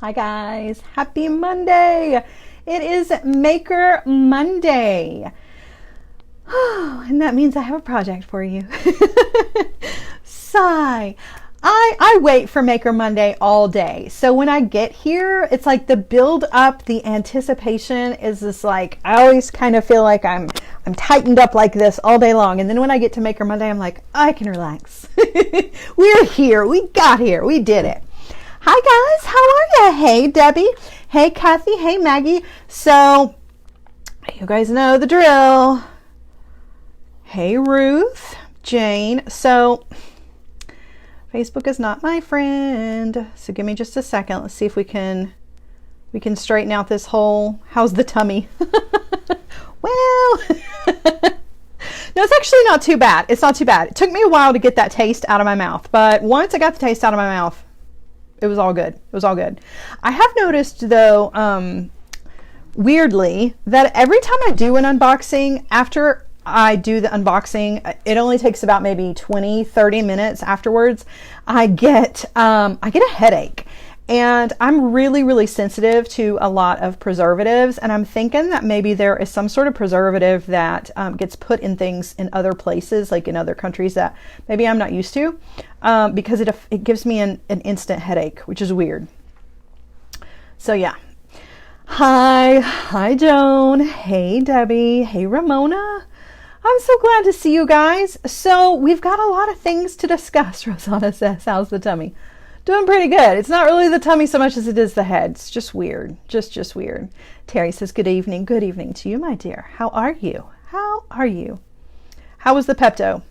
Hi guys, happy Monday. It is Maker Monday. Oh, and that means I have a project for you. Sigh. I wait for Maker Monday all day. So when I get here, it's like the build up, the anticipation is this like, I always kind of feel like I'm tightened up like this all day long. And then when I get to Maker Monday, I'm like, I can relax. We're here. We got here. We did it. Hi guys, how are you? Hey Debbie, hey Kathy, hey Maggie. So you guys know the drill. Hey Ruth, Jane. So Facebook is not my friend. So give me just a second. Let's see if we can straighten out this whole, how's the tummy? Well, no, it's actually not too bad. It's not too bad. It took me a while to get that taste out of my mouth, but once I got the taste out of my mouth, it was all good. It was all good. I have noticed though, weirdly, that every time I do an unboxing, after I do the unboxing, it only takes about maybe 20-30 minutes afterwards, I get a headache. And I'm really sensitive to a lot of preservatives, and I'm thinking that maybe there is some sort of preservative that gets put in things in other places, like in other countries, that maybe I'm not used to, because it gives me an instant headache, which is weird. So yeah. Hi Joan. Hey Debbie. Hey Ramona. I'm so glad to see you guys. So we've got a lot of things to discuss. Rosanna says, how's the tummy? Doing pretty good. It's not really the tummy so much as it is the head. It's just weird. Just weird. Terry says, good evening. Good evening to you, my dear. How are you? How are you? How was the Pepto?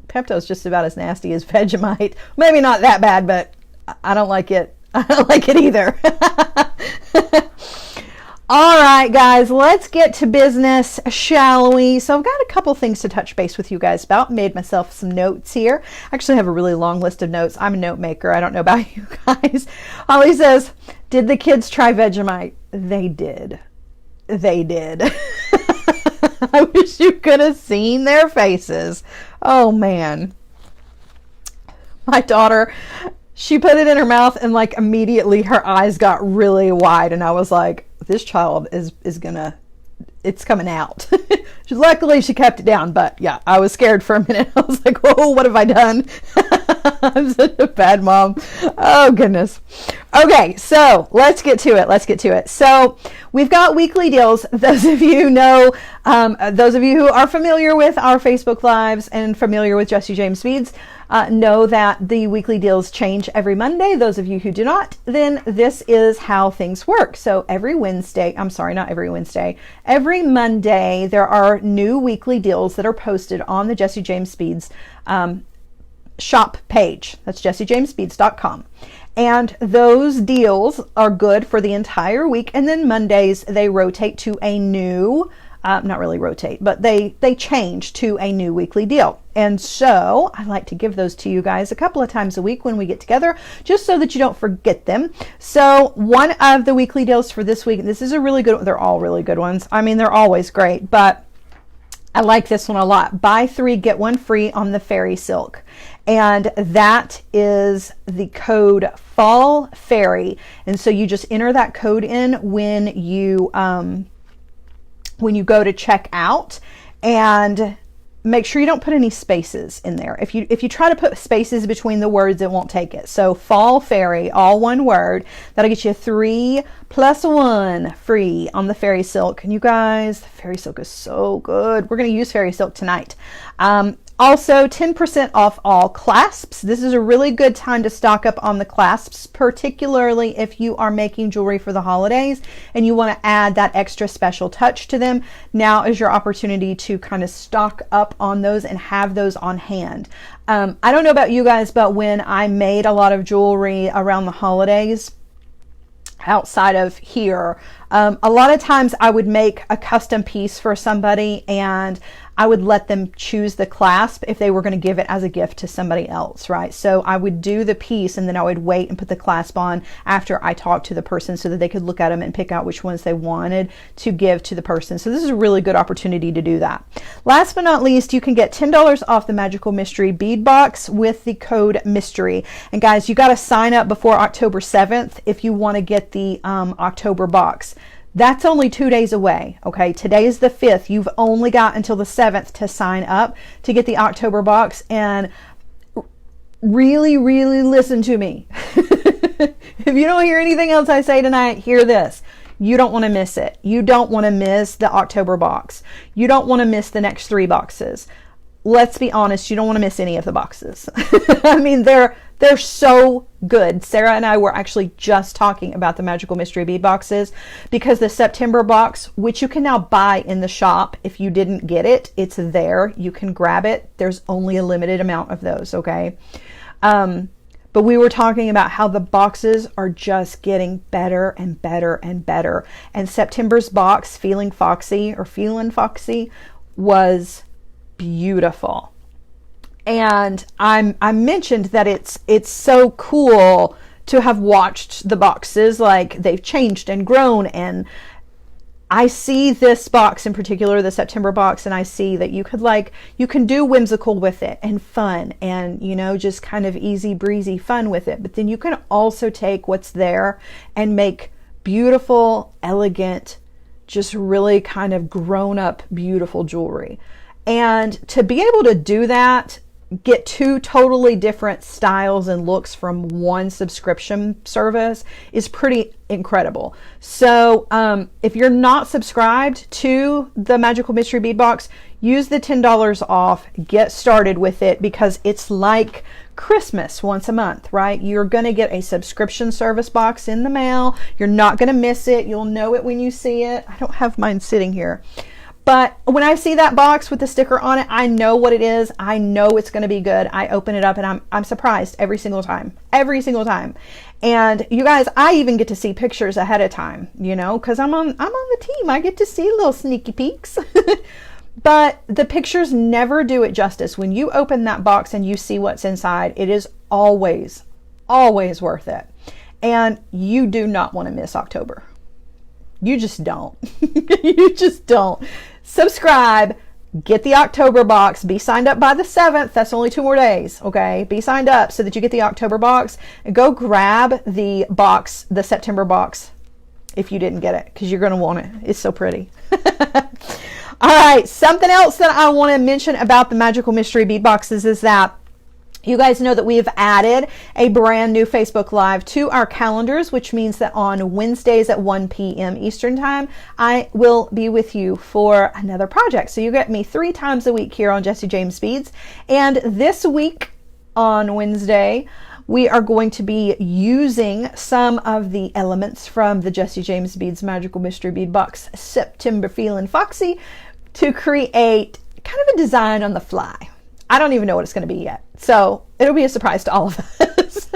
Pepto is just about as nasty as Vegemite. Maybe not that bad, but I don't like it. I don't like it either. All right, guys, let's get to business, shall we? So I've got a couple things to touch base with you guys about. Made myself some notes here. I actually have a really long list of notes. I'm a note maker. I don't know about you guys. Holly says, did the kids try Vegemite? They did. They did. I wish you could have seen their faces. Oh, man. My daughter, she put it in her mouth and like immediately her eyes got really wide. And I was like, this child is gonna, it's coming out. Luckily she kept it down, but yeah, I was scared for a minute. I was like, whoa, what have I done? I'm such a bad mom. Oh goodness. Okay, so let's get to it. So we've got weekly deals. Those of you know, those of you who are familiar with our Facebook Lives and familiar with Jesse James Beads, know that the weekly deals change every Monday. Those of you who do not, then this is how things work. So every Wednesday, I'm sorry, not every Wednesday, every Monday, there are new weekly deals that are posted on the Jesse James Beads shop page. That's jessejamesbeads.com. And those deals are good for the entire week. And then Mondays, they rotate to a new, not really rotate, but they change to a new weekly deal. And so I like to give those to you guys a couple of times a week when we get together, just so that you don't forget them. So one of the weekly deals for this week, this is a really good one. They're all really good ones. I mean, they're always great, but I like this one a lot. Buy 3, get 1 free on the Fairy Silk. And that is the code Fall Fairy. And so you just enter that code in when you go to check out, and make sure you don't put any spaces in there. If you try to put spaces between the words, it won't take it. So Fall Fairy, all one word. That'll get you 3 + 1 free on the Fairy Silk. And you guys, the Fairy Silk is so good. We're going to use Fairy Silk tonight. Also, 10% off all clasps. This is a really good time to stock up on the clasps, particularly if you are making jewelry for the holidays and you want to add that extra special touch to them. Now is your opportunity to kind of stock up on those and have those on hand. I don't know about you guys, but when I made a lot of jewelry around the holidays, outside of here, a lot of times I would make a custom piece for somebody, and I would let them choose the clasp if they were going to give it as a gift to somebody else, right? So I would do the piece and then I would wait and put the clasp on after I talked to the person so that they could look at them and pick out which ones they wanted to give to the person. So this is a really good opportunity to do that. Last but not least, you can get $10 off the Magical Mystery Bead Box with the code MYSTERY. And guys, you got to sign up before October 7th if you want to get the October box. That's only 2 days away, okay? Today is the 5th. You've only got until the 7th to sign up to get the October box, and really, really listen to me. If you don't hear anything else I say tonight, hear this. You don't want to miss it. You don't want to miss the October box. You don't want to miss the next 3 boxes. Let's be honest, you don't want to miss any of the boxes. I mean, they're so good. Sarah and I were actually just talking about the Magical Mystery Bead boxes because the September box, which you can now buy in the shop if you didn't get it, it's there. You can grab it. There's only a limited amount of those, okay? But we were talking about how the boxes are just getting better and better and better. And September's box, Feeling Foxy, was beautiful. And I mentioned that it's so cool to have watched the boxes, like they've changed and grown, and I see this box in particular, the September box, and I see that you can do whimsical with it and fun and, you know, just kind of easy breezy fun with it. But then you can also take what's there and make beautiful, elegant, just really kind of grown up, beautiful jewelry. And to be able to do that, get 2 totally different styles and looks from one subscription service is pretty incredible. So if you're not subscribed to the Magical Mystery Bead Box, use the $10 off, get started with it, because it's like Christmas once a month, right? You're going to get a subscription service box in the mail. You're not going to miss it. You'll know it when you see it. I don't have mine sitting here. But when I see that box with the sticker on it, I know what it is. I know it's going to be good. I open it up and I'm surprised every single time. And you guys, I even get to see pictures ahead of time, you know, because I'm on the team. I get to see little sneaky peeks. But the pictures never do it justice. When you open that box and you see what's inside, it is always, always worth it. And you do not want to miss October. You just don't. You just don't. Subscribe, get the October box, be signed up by the 7th. That's only 2 more days, okay? Be signed up so that you get the October box, and go grab the box, the September box, if you didn't get it, because you're going to want it. It's so pretty. All right, something else that I want to mention about the Magical Mystery Bead Boxes is that you guys know that we have added a brand new Facebook Live to our calendars, which means that on Wednesdays at 1 p.m. Eastern Time, I will be with you for another project. So you get me 3 times a week here on Jessie James Beads. And this week on Wednesday, we are going to be using some of the elements from the Jessie James Beads Magical Mystery Bead Box September Feeling Foxy to create kind of a design on the fly. I don't even know what it's going to be yet. So it'll be a surprise to all of us,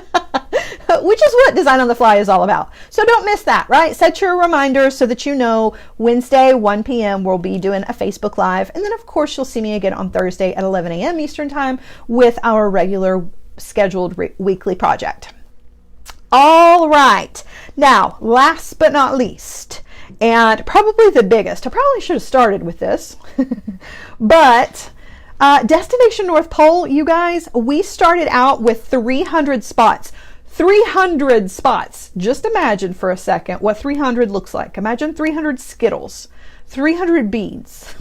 which is what Design on the Fly is all about. So don't miss that, right? Set your reminder so that you know Wednesday, 1 p.m. we'll be doing a Facebook Live. And then of course you'll see me again on Thursday at 11 a.m. Eastern Time with our regular scheduled weekly project. All right. Now, last but not least, and probably the biggest, I probably should have started with this, but Destination North Pole, you guys, we started out with 300 spots. 300 spots. Just imagine for a second what 300 looks like. Imagine 300 Skittles, 300 beads,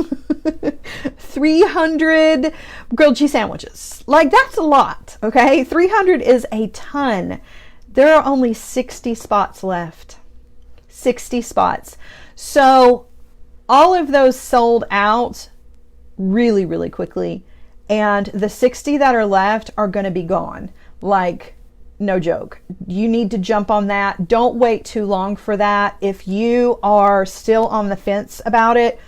300 grilled cheese sandwiches. Like, that's a lot, okay? 300 is a ton. There are only 60 spots left. 60 spots. So all of those sold out really, really quickly. And the 60 that are left are going to be gone. Like, no joke. You need to jump on that. Don't wait too long for that. If you are still on the fence about it,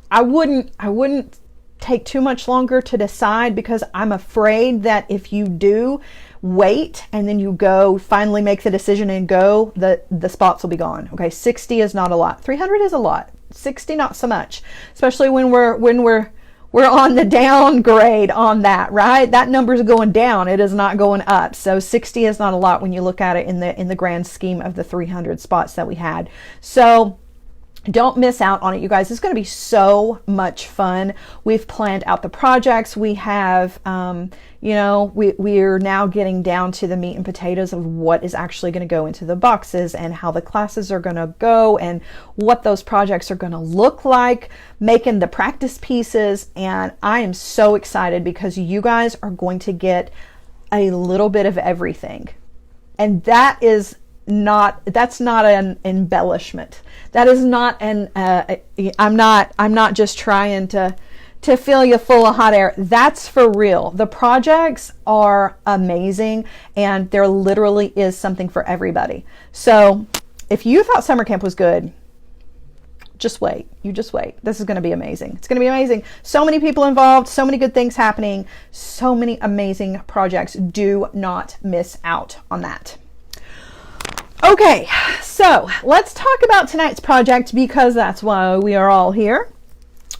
I wouldn't take too much longer to decide, because I'm afraid that if you do wait and then you go finally make the decision and go, the spots will be gone. Okay, 60 is not a lot. 300 is a lot. 60 not so much, especially when we're we're on the downgrade on that, right? That number is going down. It is not going up. So 60 is not a lot when you look at it in the grand scheme of the 300 spots that we had. So don't miss out on it, you guys. It's going to be so much fun. We've planned out the projects. We have, you know, we're now getting down to the meat and potatoes of what is actually going to go into the boxes and how the classes are going to go and what those projects are going to look like, making the practice pieces. And I am so excited because you guys are going to get a little bit of everything. And that's not an embellishment. That is not an, I'm not just trying to fill you full of hot air. That's for real. The projects are amazing and there literally is something for everybody. So if you thought summer camp was good, just wait. You just wait. This is going to be amazing. It's going to be amazing. So many people involved, so many good things happening, so many amazing projects. Do not miss out on that. Okay, so let's talk about tonight's project because that's why we are all here.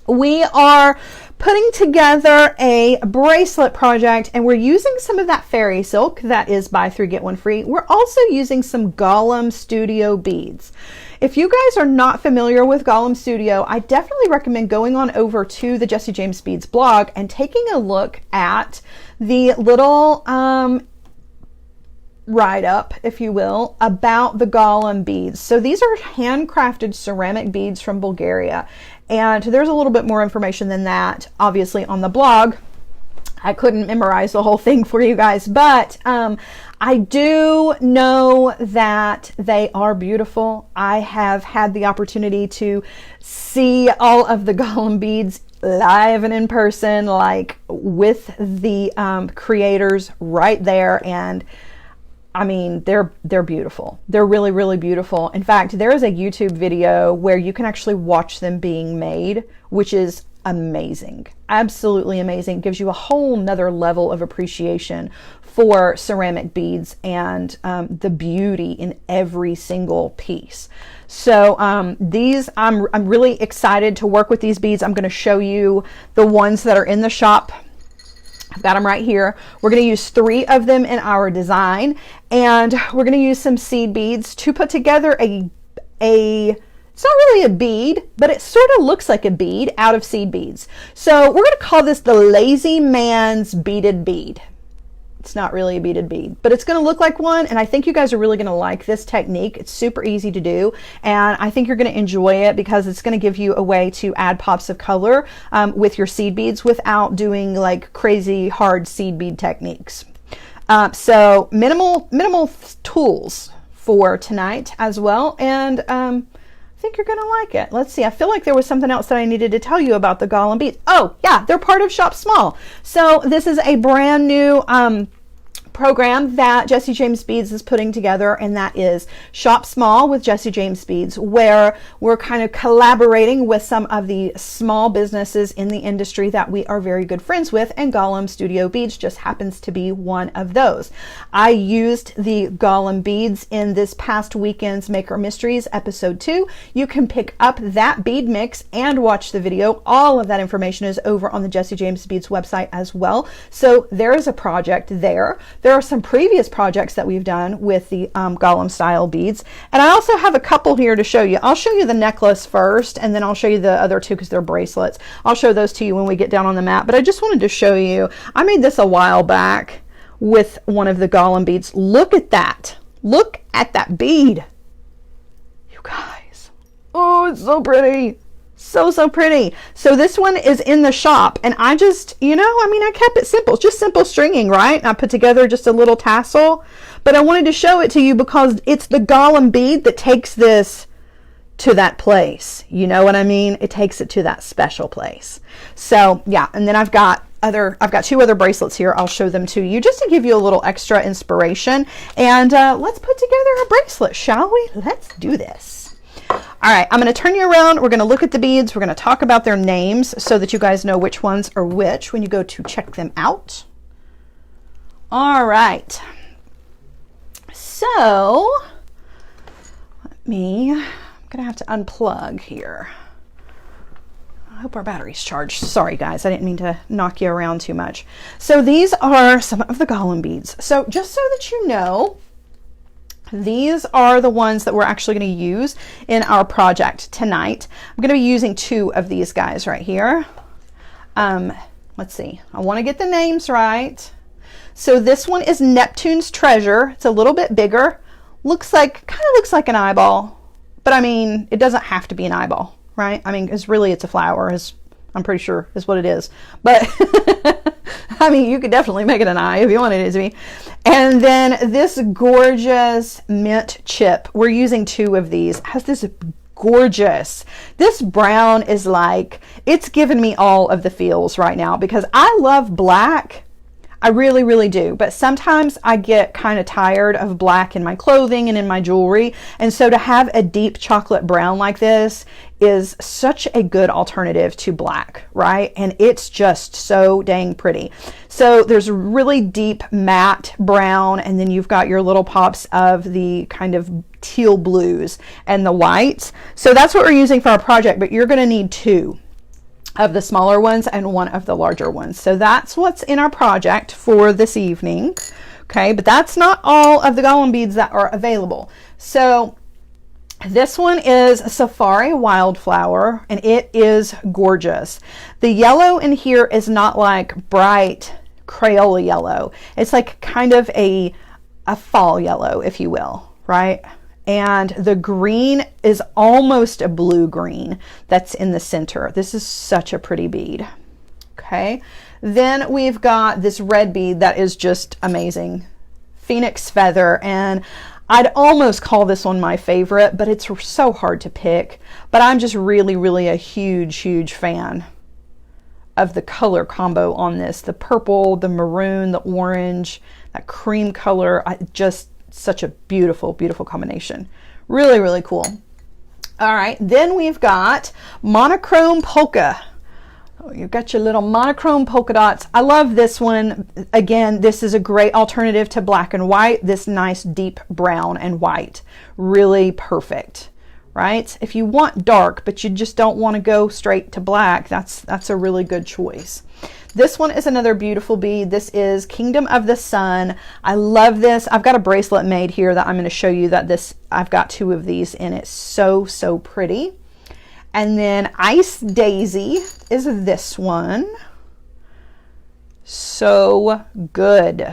We are putting together a bracelet project and we're using some of that fairy silk that is buy three get one free. We're also using some Golem Studio beads. If you guys are not familiar with Golem Studio, I definitely recommend going on over to the Jessie James Beads blog and taking a look at the little write-up, if you will, about the Golem beads. So these are handcrafted ceramic beads from Bulgaria. And there's a little bit more information than that, obviously, on the blog. I couldn't memorize the whole thing for you guys, but I do know that they are beautiful. I have had the opportunity to see all of the Golem beads live and in person, like with the creators right there, and I mean, they're beautiful. They're really, really beautiful. In fact, there is a YouTube video where you can actually watch them being made, which is amazing. Absolutely amazing. Gives you a whole nother level of appreciation for ceramic beads and the beauty in every single piece. So I'm really excited to work with these beads. I'm going to show you the ones that are in the shop. I've got them right here. We're going to use 3 of them in our design, and we're going to use some seed beads to put together it's not really a bead, but it sort of looks like a bead out of seed beads. So we're going to call this the lazy man's beaded bead. It's not really a beaded bead, but it's going to look like one, and I think you guys are really going to like this technique. It's super easy to do, and I think you're going to enjoy it because it's going to give you a way to add pops of color with your seed beads without doing like crazy hard seed bead techniques. So minimal tools for tonight as well, and I think you're going to like it. Let's see. I feel like there was something else that I needed to tell you about the Golem beads. Oh, yeah, they're part of Shop Small. So this is a brand new program that Jessie James Beads is putting together, and that is Shop Small with Jessie James Beads, where we're kind of collaborating with some of the small businesses in the industry that we are very good friends with, and Golem Studio Beads just happens to be one of those. I used the Golem beads in this past weekend's Maker Mysteries episode 2. You can pick up that bead mix and watch the video. All of that information is over on the Jessie James Beads website as well. So there is a project there. There are some previous projects that we've done with the Golem style beads. And I also have a couple here to show you. I'll show you the necklace first, and then I'll show you the other 2 because they're bracelets. I'll show those to you when we get down on the mat. But I just wanted to show you, I made this a while back with one of the Golem beads. Look at that. Look at that bead. You guys. Oh, it's so pretty. So pretty. So this one is in the shop, and I just, I kept it simple. It's just simple stringing, right? And I put together just a little tassel, but I wanted to show it to you because it's the Golem bead that takes this to that place. You know what I mean? It takes it to that special place. So yeah, and then I've got 2 other bracelets here. I'll show them to you just to give you a little extra inspiration. And let's put together a bracelet, shall we? Let's do this. All right, I'm going to turn you around. We're going to look at the beads. We're going to talk about their names so that you guys know which ones are which when you go to check them out. All right. So, I'm going to have to unplug here. hope our battery's charged. Sorry guys, I didn't mean to knock you around too much. So these are some of the Golem beads. So just so that you know, these are the ones that we're actually going to use in our project tonight. I'm going to be using 2 of these guys right here. Let's see, I want to get the names right. So this one is Neptune's Treasure. It's a little bit bigger. Kind of looks like an eyeball, but I mean, it doesn't have to be an eyeball, right? I mean, it's a flower, I'm pretty sure is what it is. But I mean, you could definitely make it an eye if you wanted it to be. And then this gorgeous mint chip, we're using 2 of these. It has this gorgeous, this brown is like, it's giving me all of the feels right now because I love black. I really, really do. But sometimes I get kind of tired of black in my clothing and in my jewelry. And so to have a deep chocolate brown like this is such a good alternative to black, right? And it's just so dang pretty. So there's really deep matte brown, and then you've got your little pops of the kind of teal blues and the whites. So that's what we're using for our project, but you're going to need 2 of the smaller ones and 1 of the larger ones. So that's what's in our project for this evening. Okay, but that's not all of the Golem beads that are available. So this one is Safari Wildflower, and it is gorgeous. The yellow in here is not like bright Crayola yellow. It's like kind of a fall yellow, if you will, right? And the green is almost a blue green that's in the center. This is such a pretty bead. Okay, then we've got this red bead that is just amazing, Phoenix Feather, and I'd almost call this one my favorite, but it's so hard to pick. But I'm just really, really a huge fan of the color combo on this. The purple, the maroon, the orange, that cream color, just such a beautiful combination. Really, really cool. All right, then we've got Monochrome Polka. Oh, you've got your little monochrome polka dots. I love this one. Again, this is a great alternative to black and white. This nice deep brown and white. Really perfect, right? If you want dark, but you just don't want to go straight to black, that's a really good choice. This one is another beautiful bead. This is Kingdom of the Sun. I love this. I've got a bracelet made here that I'm going to show you that I've got 2 of these in it. So pretty. And then Ice Daisy is this one. So good.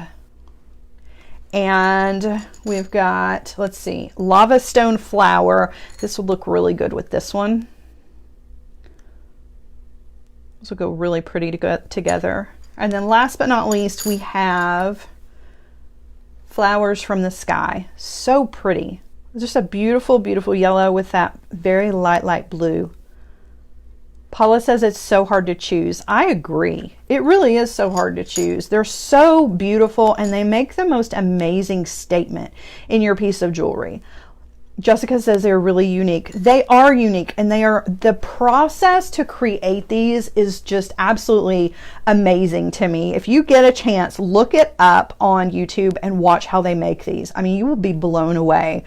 And we've got, let's see, Lava Stone Flower. This would look really good with this one. This will go really pretty to go together. And then last but not least, we have Flowers from the Sky. So pretty. Just a beautiful yellow with that very light blue. Paula says it's so hard to choose. I agree. It really is so hard to choose. They're so beautiful and they make the most amazing statement in your piece of jewelry. Jessica says they're really unique. They are unique, and the process to create these is just absolutely amazing to me. If you get a chance, look it up on YouTube and watch how they make these. I mean, you will be blown away.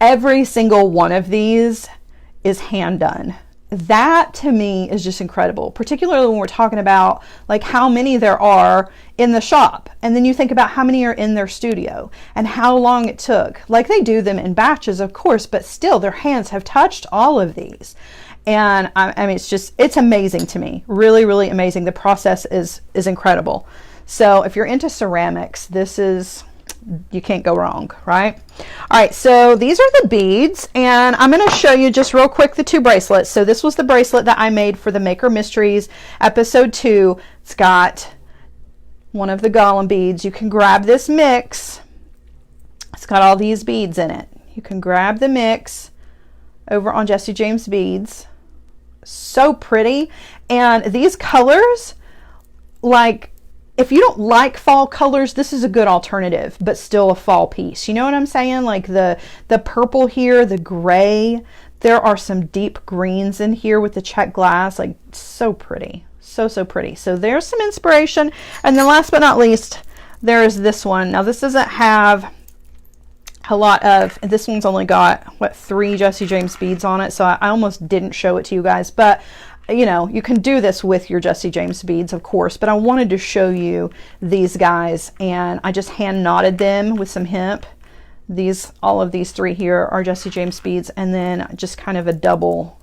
Every single one of these is hand done. That to me is just incredible, particularly when we're talking about like how many there are in the shop, and then you think about how many are in their studio and how long it took. Like, they do them in batches, of course, but still their hands have touched all of these. And I mean, it's amazing to me. Really, really amazing. The process is incredible. So if you're into ceramics, you can't go wrong, right? All right, so these are the beads, and I'm going to show you just real quick the 2 bracelets. So this was the bracelet that I made for the Maker Mysteries episode 2. It's got one of the Golem beads. You can grab this mix. It's got all these beads in it. You can grab the mix over on Jesse James Beads. So pretty. And these colors, like, if you don't like fall colors, this is a good alternative, but still a fall piece. You know what I'm saying? Like the purple here, the gray, there are some deep greens in here with the check glass, like so pretty. So pretty. So there's some inspiration. And then last but not least, there is this one. Now this doesn't have a lot of, this one's only got, 3 Jesse James beads on it. So I almost didn't show it to you guys, but you know, you can do this with your Jesse James beads, of course, but I wanted to show you these guys, and I just hand knotted them with some hemp. All of these three here are Jesse James beads, and then just kind of a double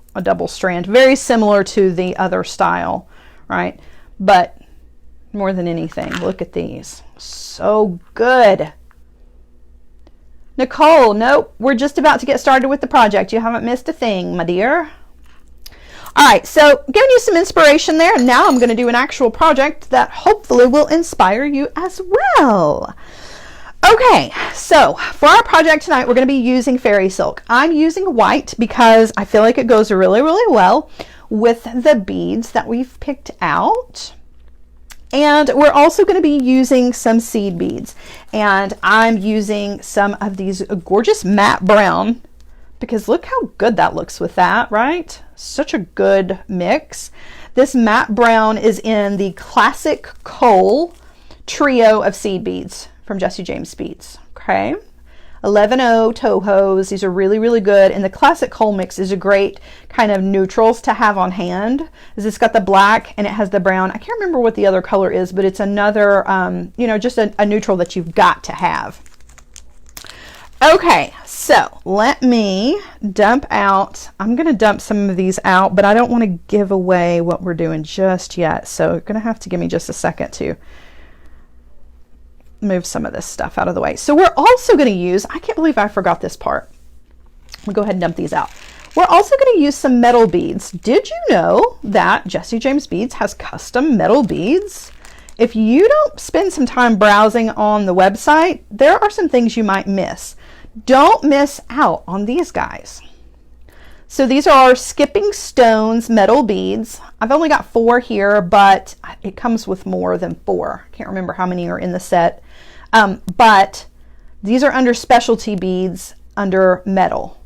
strand, very similar to the other style, right? But more than anything, look at these. So good. Nicole, nope, we're just about to get started with the project. You haven't missed a thing, my dear. All right, so giving you some inspiration there. Now I'm going to do an actual project that hopefully will inspire you as well. Okay, so for our project tonight, we're going to be using fairy silk. I'm using white because I feel like it goes really, really well with the beads that we've picked out. And we're also going to be using some seed beads. And I'm using some of these gorgeous matte brown, because look how good that looks with that, right? Such a good mix. This matte brown is in the Classic Coal trio of seed beads from Jesse James Beads, okay? 11-0 Tohos. These are really, really good. And the Classic Coal mix is a great kind of neutrals to have on hand. It's got the black and it has the brown. I can't remember what the other color is, but it's another, you know, just a neutral that you've got to have. Okay, so let me dump out. I'm going to dump some of these out, but I don't want to give away what we're doing just yet. So you're going to have to give me just a second to move some of this stuff out of the way. So we're also going to use, I can't believe I forgot this part. We'll go ahead and dump these out. We're also going to use some metal beads. Did you know that Jesse James Beads has custom metal beads? If you don't spend some time browsing on the website, there are some things you might miss. Don't miss out on these guys. So these are our Skipping Stones metal beads. I've only got 4 here, but it comes with more than 4. Can't remember how many are in the set. But these are under specialty beads under metal.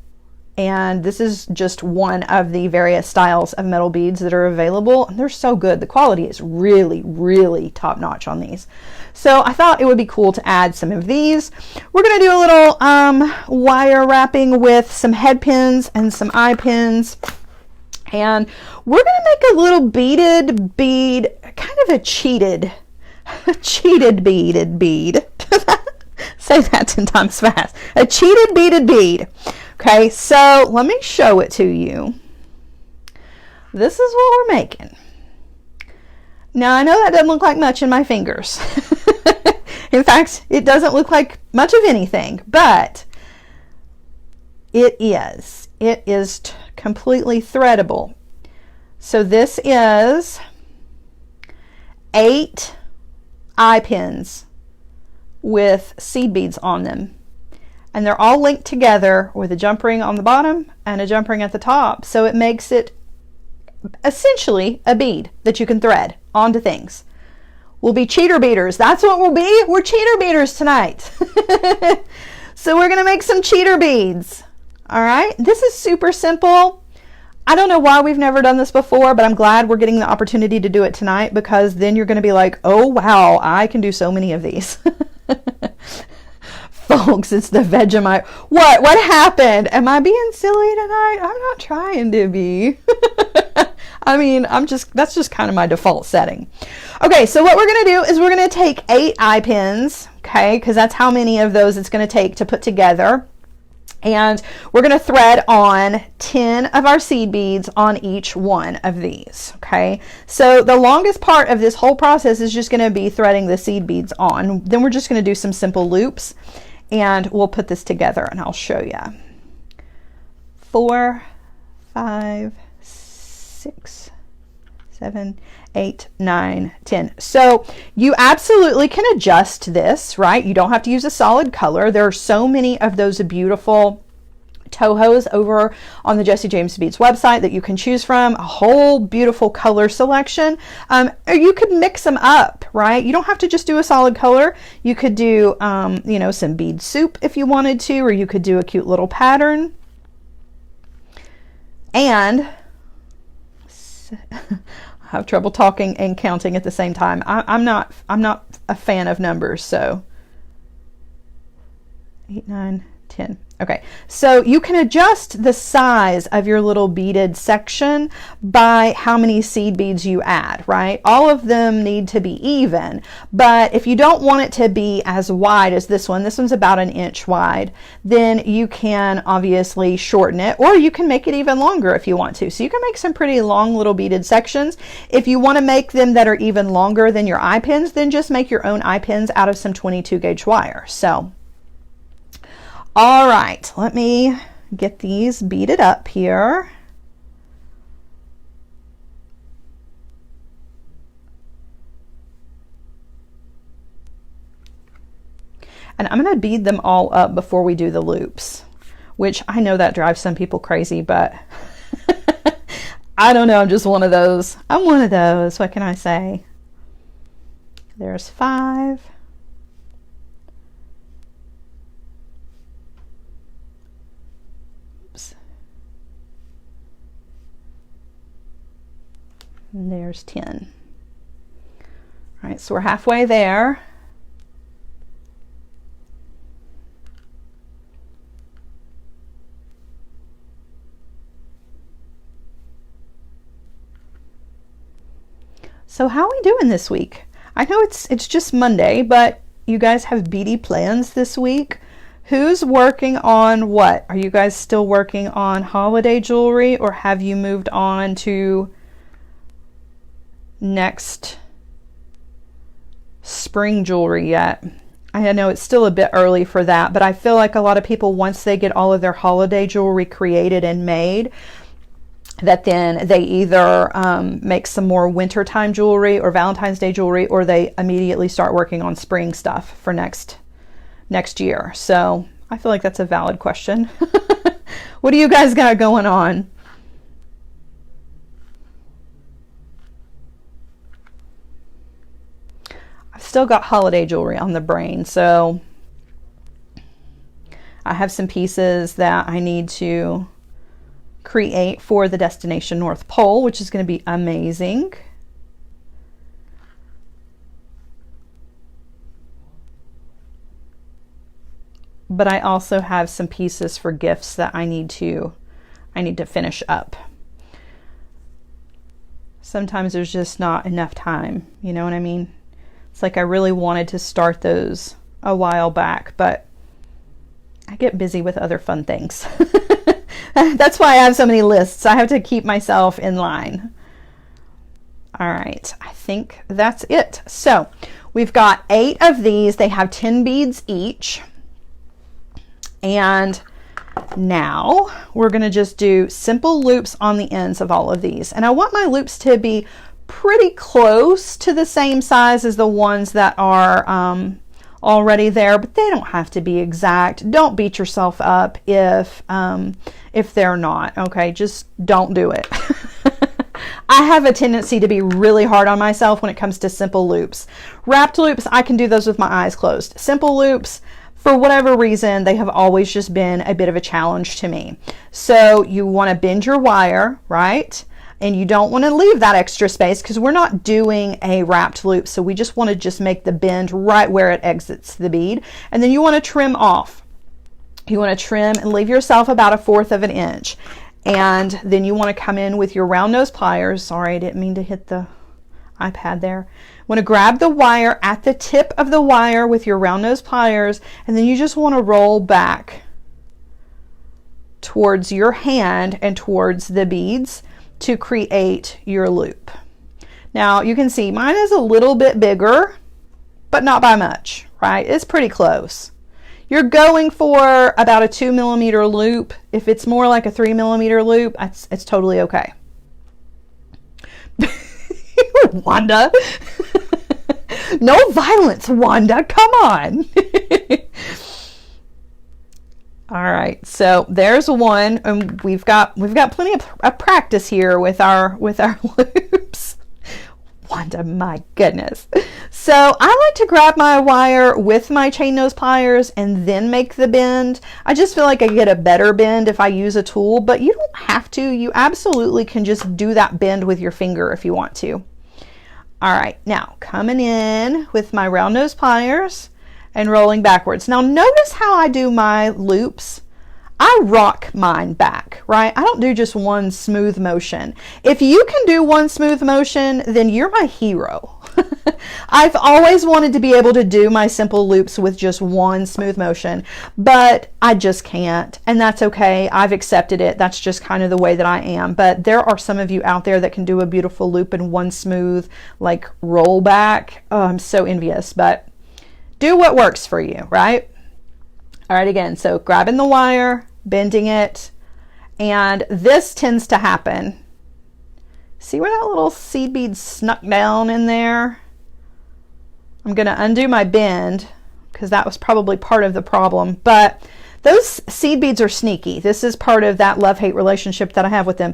And this is just one of the various styles of metal beads that are available. And they're so good. The quality is really, really top notch on these. So I thought it would be cool to add some of these. We're going to do a little wire wrapping with some head pins and some eye pins. And we're going to make a little beaded bead, kind of a cheated beaded bead. Say that 10 times fast. A cheated beaded bead. Okay, so let me show it to you. This is what we're making. Now, I know that doesn't look like much in my fingers. In fact, it doesn't look like much of anything, but it is. It is completely threadable. So this is 8 eye pins with seed beads on them. And they're all linked together with a jump ring on the bottom and a jump ring at the top. So it makes it essentially a bead that you can thread onto things. We'll be cheater beaters. That's what we'll be. We're cheater beaters tonight. So we're going to make some cheater beads. All right. This is super simple. I don't know why we've never done this before, but I'm glad we're getting the opportunity to do it tonight, because then you're going to be like, oh, wow, I can do so many of these. Folks, it's the Vegemite. What happened? Am I being silly tonight? I'm not trying to be. I mean, that's just kind of my default setting. Okay, so what we're going to do is we're going to take 8 eye pins, okay, because that's how many of those it's going to take to put together. And we're going to thread on 10 of our seed beads on each one of these, okay? So the longest part of this whole process is just going to be threading the seed beads on. Then we're just going to do some simple loops, and we'll put this together, and I'll show you. 4, 5, 6, 7, 8, 9, 10. So you absolutely can adjust this, right? You don't have to use a solid color. There are so many of those beautiful Tohos over on the Jesse James Beads website that you can choose from, a whole beautiful color selection. Or you could mix them up, right? You don't have to just do a solid color. You could do, you know, some bead soup if you wanted to, or you could do a cute little pattern. And I have trouble talking and counting at the same time. I'm not a fan of numbers, so 8, 9, 10. Okay, so you can adjust the size of your little beaded section by how many seed beads you add, right? All of them need to be even, but if you don't want it to be as wide as this one's about 1 inch wide, then you can obviously shorten it, or you can make it even longer if you want to. So you can make some pretty long little beaded sections. If you want to make them that are even longer than your eye pins, then just make your own eye pins out of some 22 gauge wire. So all right, let me get these beaded up here. And I'm going to bead them all up before we do the loops, which I know that drives some people crazy, but I don't know, I'm just one of those. I'm one of those, what can I say? There's 5. And there's 10. All right, so we're halfway there. So how are we doing this week? I know it's just Monday, but you guys have beady plans this week. Who's working on what? Are you guys still working on holiday jewelry, or have you moved on to next spring jewelry yet? I know it's still a bit early for that, but I feel like a lot of people, once they get all of their holiday jewelry created and made, that then they either make some more wintertime jewelry or Valentine's Day jewelry, or they immediately start working on spring stuff for next year. So I feel like that's a valid question. What do you guys got going on? I've still got holiday jewelry on the brain, so I have some pieces that I need to create for the Destination North Pole, which is going to be amazing. But I also have some pieces for gifts that I need to finish up. Sometimes there's just not enough time, you know what I mean? It's like I really wanted to start those a while back, but I get busy with other fun things. That's why I have so many lists. I have to keep myself in line. All right, I think that's it. So we've got 8 of these. They have 10 beads each. And now we're going to just do simple loops on the ends of all of these. And I want my loops to be pretty close to the same size as the ones that are already there, but they don't have to be exact. Don't beat yourself up if they're not, okay? Just don't do it. I have a tendency to be really hard on myself when it comes to simple loops. Wrapped loops, I can do those with my eyes closed. Simple loops, for whatever reason, they have always just been a bit of a challenge to me. So you want to bend your wire, right? And you don't want to leave that extra space because we're not doing a wrapped loop. So we just want to just make the bend right where it exits the bead. And then you want to trim off. You want to trim and leave yourself about 1/4 of an inch. And then you want to come in with your round nose pliers. Sorry, I didn't mean to hit the iPad there. Want to grab the wire at the tip of the wire with your round nose pliers, and then you just want to roll back towards your hand and towards the beads to create your loop. Now you can see mine is a little bit bigger, but not by much, right? It's pretty close. You're going for about a 2 millimeter loop. If it's more like a 3 millimeter loop, it's totally okay. Wanda. No violence, Wanda. Come on. All right, so there's one, and we've got plenty of practice here with our loops. Wanda, my goodness. So I like to grab my wire with my chain nose pliers and then make the bend. I just feel like I get a better bend if I use a tool, but you don't have to. You absolutely can just do that bend with your finger if you want to. All right, now coming in with my round nose pliers and rolling backwards. Now notice how I do my loops I rock mine back, right? I don't do just one smooth motion. If you can do one smooth motion, then you're my hero. I've always wanted to be able to do my simple loops with just one smooth motion, but I just can't, and that's okay. I've accepted it. That's just kind of the way that I am. But there are some of you out there that can do a beautiful loop in one smooth, like, roll back. Oh, I'm so envious, but do what works for you, right? All right, again, so grabbing the wire, bending it, and this tends to happen. See where that little seed bead snuck down in there? I'm going to undo my bend because that was probably part of the problem, but those seed beads are sneaky. This is part of that love-hate relationship that I have with them.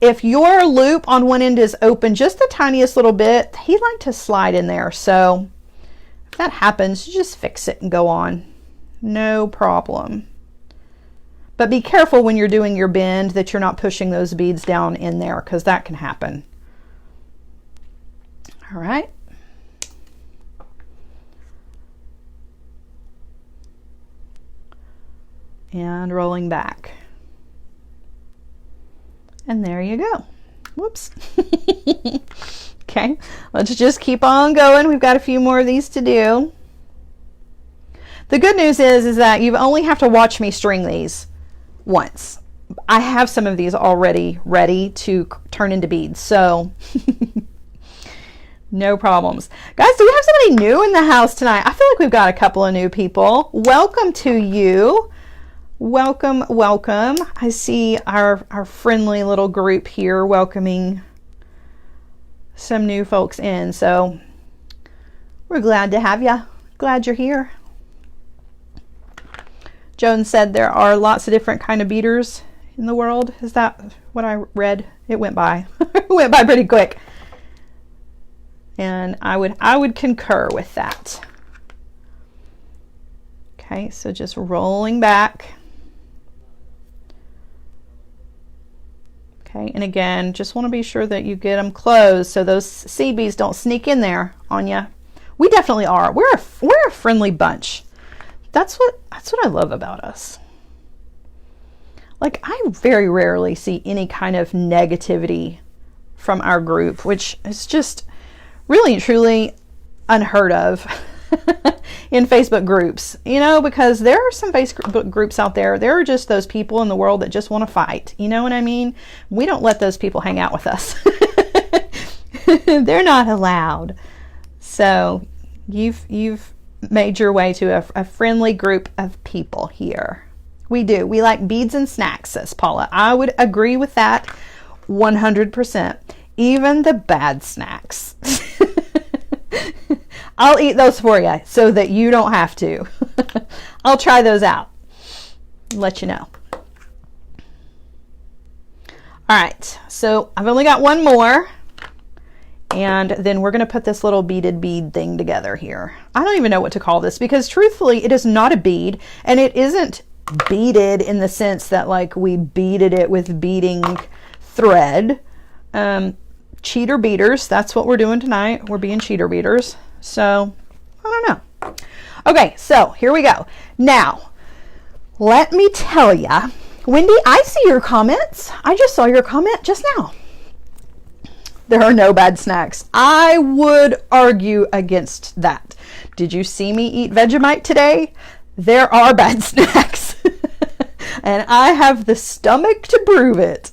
If your loop on one end is open just the tiniest little bit, he like to slide in there. So if that happens, you just fix it and go on. No problem. But be careful when you're doing your bend that you're not pushing those beads down in there, because that can happen. All right. And rolling back. And there you go. Whoops. Okay, let's just keep on going. We've got a few more of these to do. The good news is that you only have to watch me string these once. I have some of these already ready to turn into beads, so no problems. Guys, do we have somebody new in the house tonight? I feel like we've got a couple of new people. Welcome to you. Welcome, welcome. I see our friendly little group here welcoming some new folks in, so we're glad to have you. Glad you're here. Joan said there are lots of different kind of beaders in the world. Is that what I read? It went by. It went by pretty quick. And I would concur with that. Okay, so just rolling back. Okay, and again, just want to be sure that you get them closed so those seed beads don't sneak in there on you. We definitely are. We're a friendly bunch. That's what I love about us. Like, I very rarely see any kind of negativity from our group, which is just really and truly unheard of in Facebook groups, you know, because there are some Facebook groups out there. There are just those people in the world that just want to fight. You know what I mean? We don't let those people hang out with us. They're not allowed. So you've made your way to a friendly group of people here. We do. We like beads and snacks, says Paula. I would agree with that 100%. Even the bad snacks. I'll eat those for you so that you don't have to. I'll try those out. Let you know. All right, so I've only got one more. And then we're going to put this little beaded bead thing together here. I don't even know what to call this because truthfully, it is not a bead, and it isn't beaded in the sense that like we beaded it with beading thread. Cheater beaters, that's what we're doing tonight. We're being cheater beaters. So, I don't know. Okay, so here we go. Now, let me tell ya, Wendy, I see your comments. I just saw your comment just now. There are no bad snacks. I would argue against that. Did you see me eat Vegemite today? There are bad snacks. And I have the stomach to prove it.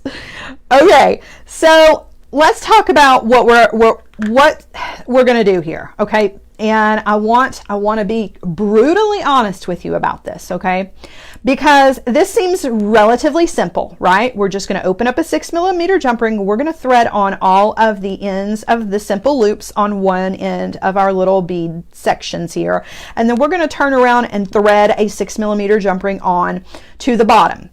Okay, so let's talk about what we're going to do here, okay? And I want to be brutally honest with you about this, okay? Because this seems relatively simple, right? We're just going to open up a 6mm jump ring. We're going to thread on all of the ends of the simple loops on one end of our little bead sections here. And then we're going to turn around and thread a 6mm jump ring on to the bottom.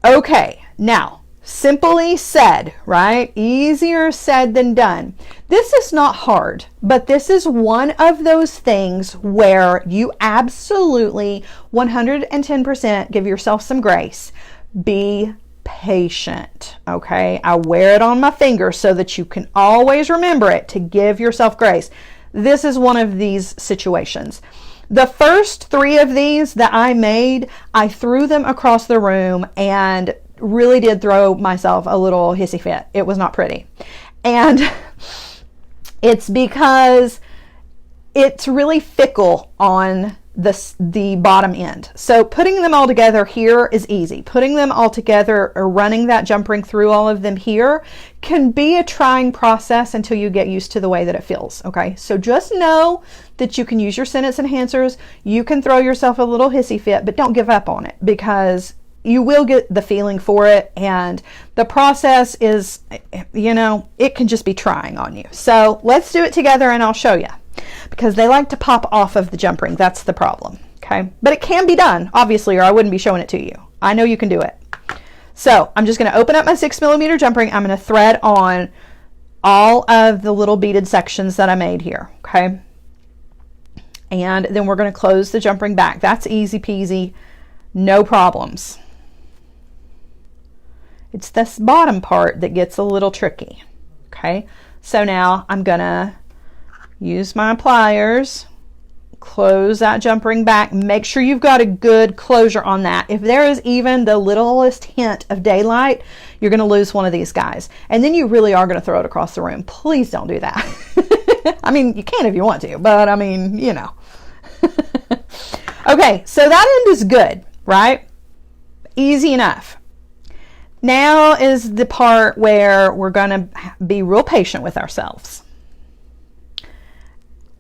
Okay, now, simply said, right? Easier said than done. This is not hard, but this is one of those things where you absolutely 110% give yourself some grace. Be patient, okay? I wear it on my finger so that you can always remember it to give yourself grace. This is one of these situations. The first 3 of these that I made, I threw them across the room and really did throw myself a little hissy fit. It was not pretty. And it's because it's really fickle on the bottom end. So putting them all together here is easy. Putting them all together or running that jump ring through all of them here can be a trying process until you get used to the way that it feels. Okay, so just know that you can use your sentence enhancers. You can throw yourself a little hissy fit, but don't give up on it, because you will get the feeling for it, and the process is, you know, it can just be trying on you. So let's do it together and I'll show you, because they like to pop off of the jump ring. That's the problem. Okay, but it can be done, obviously, or I wouldn't be showing it to you. I know you can do it. So I'm just going to open up my 6mm jump ring. I'm going to thread on all of the little beaded sections that I made here. Okay, and then we're going to close the jump ring back. That's easy peasy, no problems. It's this bottom part that gets a little tricky. Okay, so now I'm gonna use my pliers, close that jump ring back. Make sure you've got a good closure on that. If there is even the littlest hint of daylight, you're gonna lose one of these guys, and then you really are gonna throw it across the room. Please don't do that. I mean, you can if you want to, but I mean, you know. Okay, so that end is good, right? Easy enough. Now is the part where we're going to be real patient with ourselves.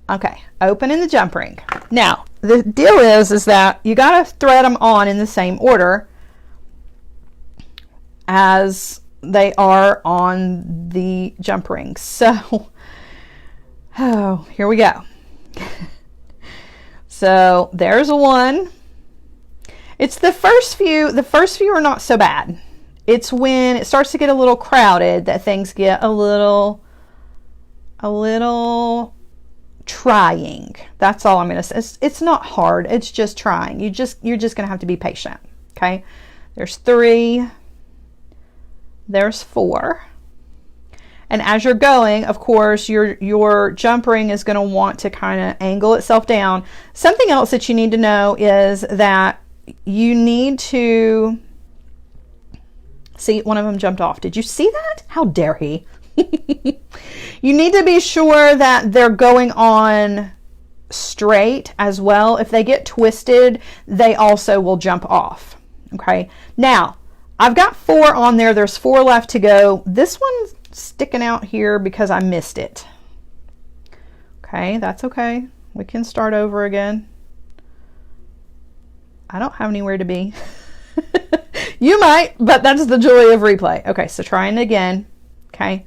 Okay, opening the jump ring. Now, the deal is that you got to thread them on in the same order as they are on the jump ring. So, oh, here we go. So there's a one. It's the first few are not so bad. It's when it starts to get a little crowded that things get a little trying. That's all I'm going to say. It's not hard. It's just trying. You're just going to have to be patient. Okay. There's 3. There's 4. And as you're going, of course, your jump ring is going to want to kind of angle itself down. Something else that you need to know is that you need to see, one of them jumped off. Did you see that? How dare he? You need to be sure that they're going on straight as well. If they get twisted, they also will jump off. Okay. Now, I've got 4 on there. There's 4 left to go. This one's sticking out here because I missed it. Okay, that's okay. We can start over again. I don't have anywhere to be. You might, but that's the joy of replay. Okay, so trying again. Okay,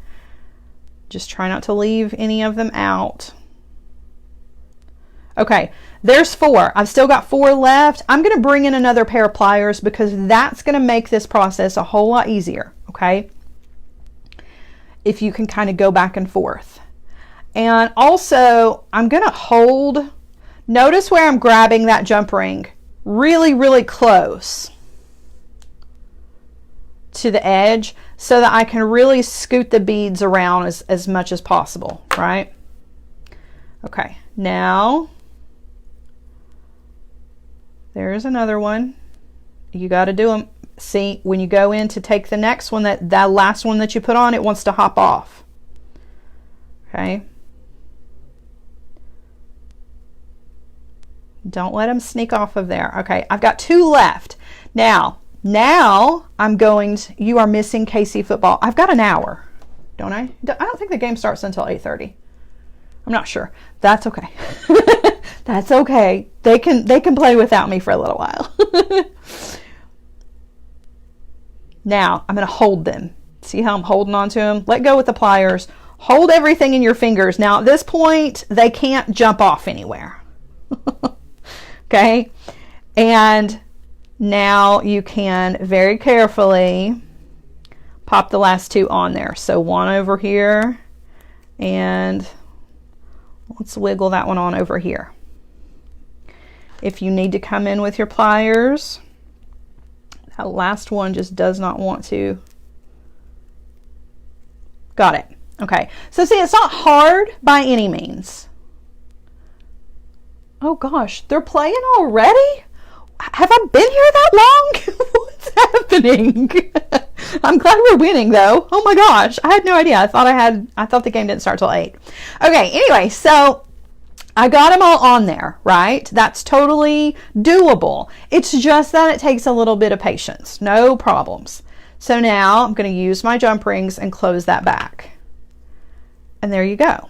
just try not to leave any of them out. Okay, there's 4. I've still got 4 left. I'm going to bring in another pair of pliers because that's going to make this process a whole lot easier. Okay, if you can kind of go back and forth. And also, I'm going to hold. Notice where I'm grabbing that jump ring really, really close to the edge so that I can really scoot the beads around as much as possible, right? Okay, now there's another one. You got to do them. See, when you go in to take the next one, that last one that you put on, it wants to hop off. Okay. Don't let them sneak off of there. Okay, I've got 2 left. Now I'm going to, you are missing KC football. I've got an hour, don't I? I don't think the game starts until 8:30. I'm not sure. That's okay. That's okay. They can play without me for a little while. Now I'm going to hold them. See how I'm holding on to them? Let go with the pliers. Hold everything in your fingers. Now at this point, they can't jump off anywhere. Okay, and now you can very carefully pop the last 2 on there. So 1 over here, and let's wiggle that one on over here. If you need to come in with your pliers, that last one just does not want to. Got it. Okay, so see, it's not hard by any means. Oh gosh, they're playing already? Have I been here that long? What's happening? I'm glad we're winning though. Oh my gosh, I had no idea. I thought the game didn't start till 8. Okay, anyway, so I got them all on there, right? That's totally doable. It's just that it takes a little bit of patience. No problems. So now I'm going to use my jump rings and close that back. And there you go.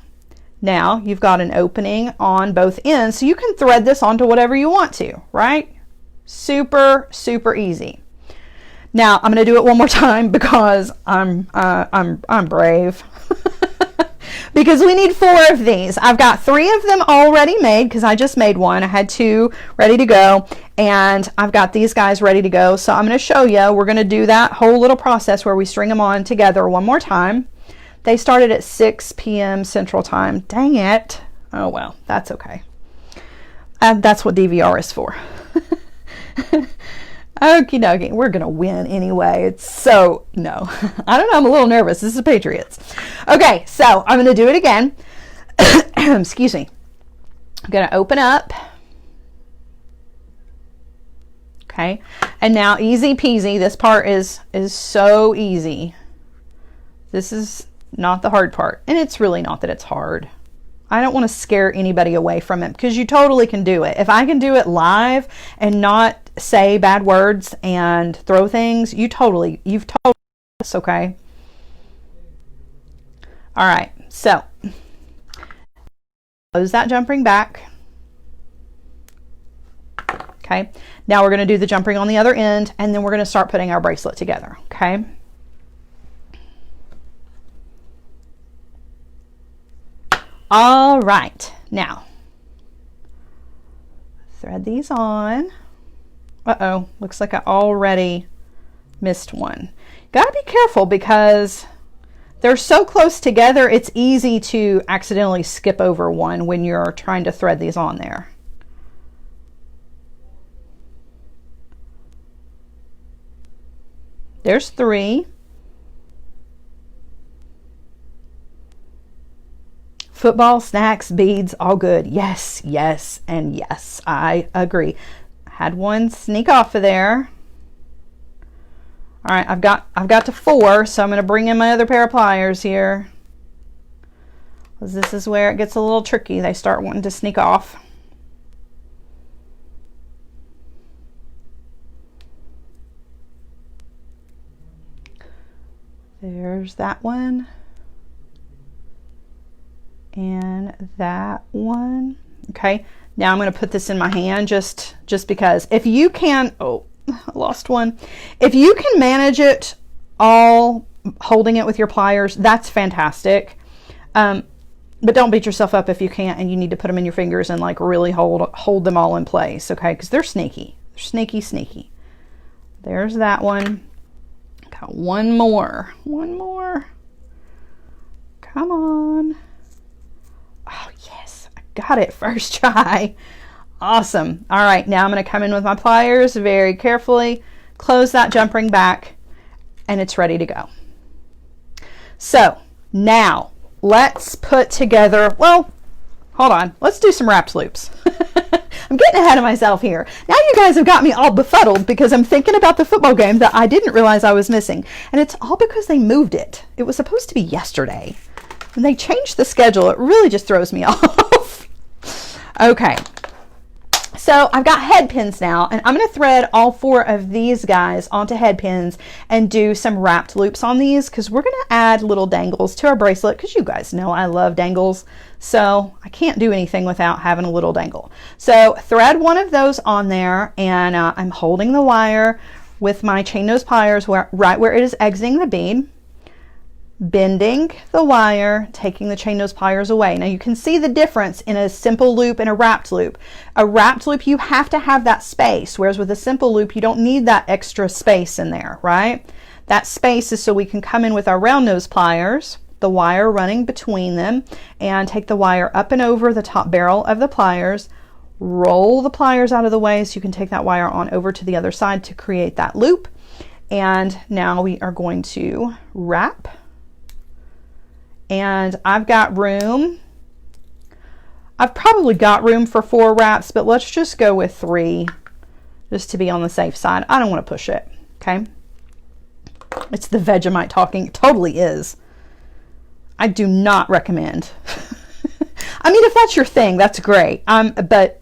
Now you've got an opening on both ends, so you can thread this onto whatever you want to, right? Super, super easy. Now I'm going to do it one more time because I'm brave. Because we need 4 of these. I've got 3 of them already made because I just made one. I had 2 ready to go, and I've got these guys ready to go. So I'm going to show you. We're going to do that whole little process where we string them on together one more time. They started at 6 p.m. Central Time. Dang it. Oh well, that's okay. That's what DVR is for. Okie dokie, we're gonna win anyway. It's so, no, I don't know, I'm a little nervous. This is Patriots. Okay, so I'm gonna do it again. Excuse me. I'm gonna open up. Okay, and now easy peasy. This part is so easy. This is not the hard part, and it's really not that it's hard. I don't want to scare anybody away from it because you totally can do it. If I can do it live and not say bad words and throw things, you've totally this, okay? All right, so close that jump ring back. Okay, now we're going to do the jump ring on the other end, and then we're going to start putting our bracelet together, okay? All right, now thread these on. Uh-oh, looks like I already missed one. Gotta be careful because they're so close together, it's easy to accidentally skip over one when you're trying to thread these on there. There's 3. Football, snacks, beads, all good. Yes, yes, and yes. I agree. Had one sneak off of there. All right, I've got to 4, so I'm going to bring in my other pair of pliers here. This is where it gets a little tricky. They start wanting to sneak off. There's that one. And that one. Okay, now I'm going to put this in my hand just because. If you can, oh, I lost one. If you can manage it all holding it with your pliers, that's fantastic. But don't beat yourself up if you can't and you need to put them in your fingers and like really hold them all in place, okay? Because they're sneaky. They're sneaky, sneaky. There's that one. Got one more. One more. Come on. Oh, yes, I got it first try. Awesome. All right, now I'm going to come in with my pliers very carefully, close that jump ring back, and it's ready to go. So now let's put together, well, hold on, let's do some wrapped loops. I'm getting ahead of myself here. Now you guys have got me all befuddled because I'm thinking about the football game that I didn't realize I was missing, and it's all because they moved it. It was supposed to be yesterday. When they changed the schedule, it really just throws me off. Okay, so I've got head pins now, and I'm going to thread all 4 of these guys onto head pins and do some wrapped loops on these because we're going to add little dangles to our bracelet because you guys know I love dangles, so I can't do anything without having a little dangle. So thread one of those on there, and I'm holding the wire with my chain nose pliers right where it is exiting the bead, bending the wire, taking the chain nose pliers away. Now you can see the difference in a simple loop and a wrapped loop. A wrapped loop, you have to have that space, whereas with a simple loop, you don't need that extra space in there, right? That space is so we can come in with our round nose pliers, the wire running between them, and take the wire up and over the top barrel of the pliers, roll the pliers out of the way so you can take that wire on over to the other side to create that loop. And now we are going to wrap. And I've got room. I've probably got room for 4 wraps, but let's just go with 3 just to be on the safe side. I don't want to push it, okay? It's the Vegemite talking. It totally is. I do not recommend. I mean, if that's your thing, that's great. But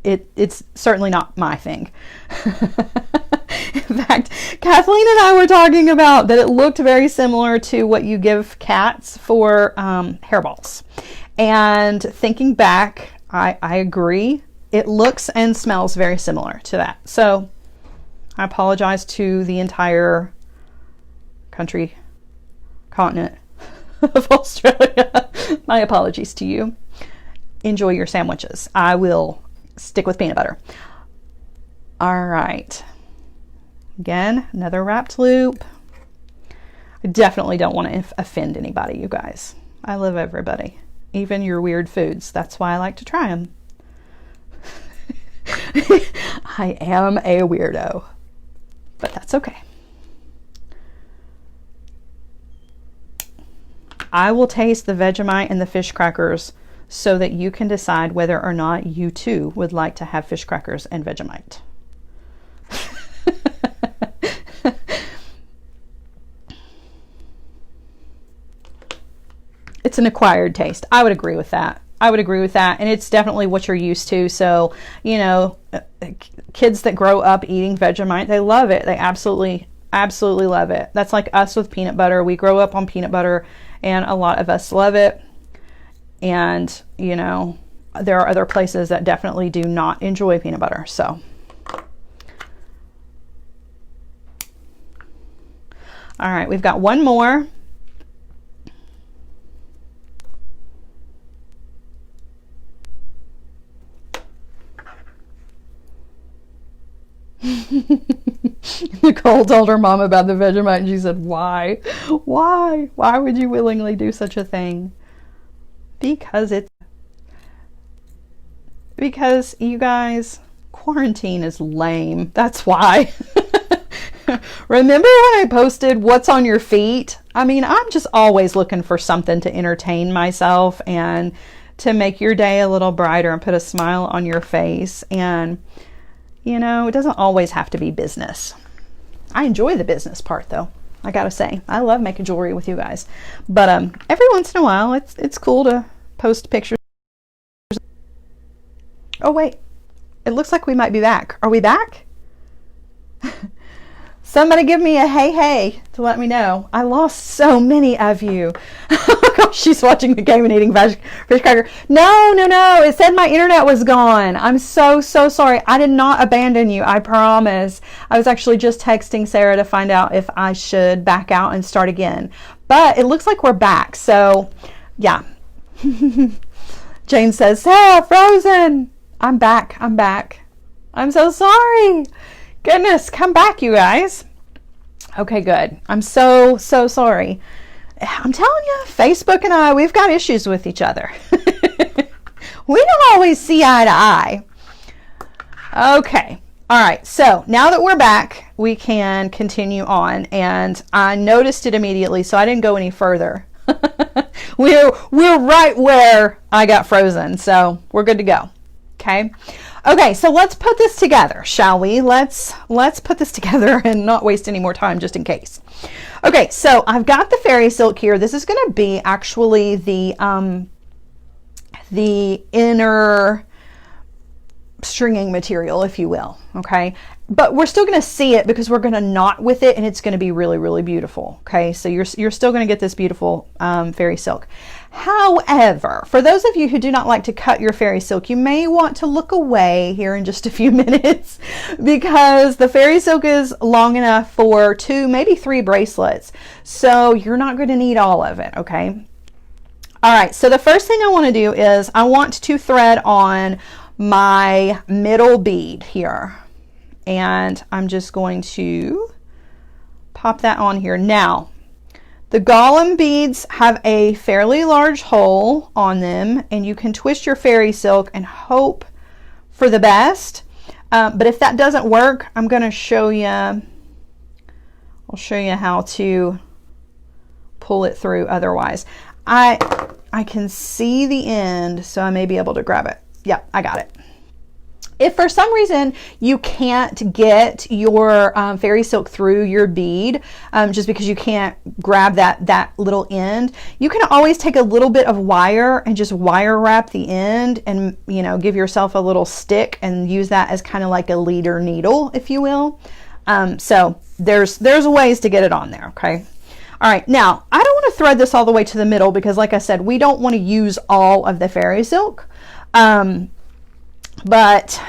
it's certainly not my thing. In fact, Kathleen and I were talking about that it looked very similar to what you give cats for hairballs. And thinking back, I agree. It looks and smells very similar to that. So I apologize to the entire continent of Australia. My apologies to you. Enjoy your sandwiches. I will stick with peanut butter. All right. Again, another wrapped loop. I definitely don't want to offend anybody, you guys. I love everybody, even your weird foods. That's why I like to try them. I am a weirdo, but that's okay. I will taste the Vegemite and the fish crackers so that you can decide whether or not you too would like to have fish crackers and Vegemite. It's an acquired taste. I would agree with that. I would agree with that. And it's definitely what you're used to. So, you know, kids that grow up eating Vegemite, they love it. They absolutely love it. That's like us with peanut butter. We grow up on peanut butter and a lot of us love it. And, you know, there are other places that definitely do not enjoy peanut butter. So, all right, we've got one more. Nicole told her mom about the Vegemite and she said, why would you willingly do such a thing? Because you guys, quarantine is lame. That's why. Remember when I posted what's on your feet? I mean, I'm just always looking for something to entertain myself and to make your day a little brighter and put a smile on your face. And you know, it doesn't always have to be business. I enjoy the business part though. I gotta say, I love making jewelry with you guys. But every once in a while, it's cool to post pictures. Oh wait, it looks like we might be back. Are we back? Somebody give me a hey to let me know. I lost so many of you. Oh gosh, she's watching the game and eating fish cracker. No. It said my internet was gone. I'm so sorry. I did not abandon you. I promise. I was actually just texting Sarah to find out if I should back out and start again. But it looks like we're back. So yeah. Jane says, Sarah, frozen. I'm back. I'm so sorry. Goodness, come back, you guys. Okay, good. I'm so sorry. I'm telling you, Facebook and I, we've got issues with each other. We don't always see eye to eye. Okay. All right. So now that we're back, we can continue on. And I noticed it immediately, so I didn't go any further. We're right where I got frozen, so we're good to go. Okay, so let's put this together, shall we? Let's put this together and not waste any more time just in case. Okay, so I've got the fairy silk here. This is going to be actually the inner stringing material, if you will, okay? But we're still going to see it because we're going to knot with it and it's going to be really, really beautiful, okay? So you're still going to get this beautiful fairy silk. However, for those of you who do not like to cut your fairy silk, you may want to look away here in just a few minutes because the fairy silk is long enough for 2, maybe 3 bracelets. So you're not going to need all of it, okay? All right, so the first thing I want to do is I want to thread on my middle bead here. And I'm just going to pop that on here. Now, the Golem beads have a fairly large hole on them, and you can twist your fairy silk and hope for the best. But if that doesn't work, I'm going to show you, I'll show you how to pull it through otherwise. I I can see the end, so I may be able to grab it. Yep, I got it. If for some reason you can't get your fairy silk through your bead, just because you can't grab that little end, you can always take a little bit of wire and just wire wrap the end, and give yourself a little stick and use that as kind of like a leader needle, if you will. So there's ways to get it on there. Okay. All right, now I don't want to thread this all the way to the middle because, like I said, we don't want to use all of the fairy silk, but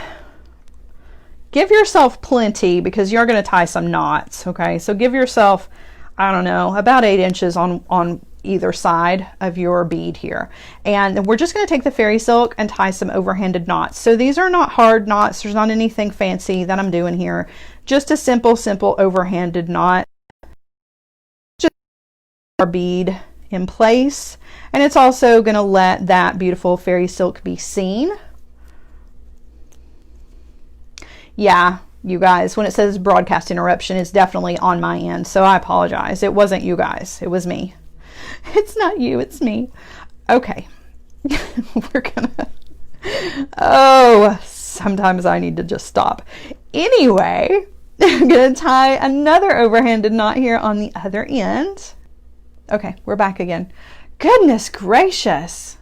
give yourself plenty because you're going to tie some knots. Okay, so give yourself, I don't know, about 8 inches on either side of your bead here, and we're just going to take the fairy silk and tie some overhanded knots. So these are not hard knots. There's not anything fancy that I'm doing here. Just a simple overhanded knot. Our bead in place, and it's also going to let that beautiful fairy silk be seen. Yeah, you guys, when it says broadcast interruption, it's definitely on my end, so I apologize. It wasn't you guys, it was me. It's not you, it's me. Okay. We're gonna, oh, sometimes I need to just stop. Anyway, I'm gonna tie another overhanded knot here on the other end. Okay, we're back again. Goodness gracious.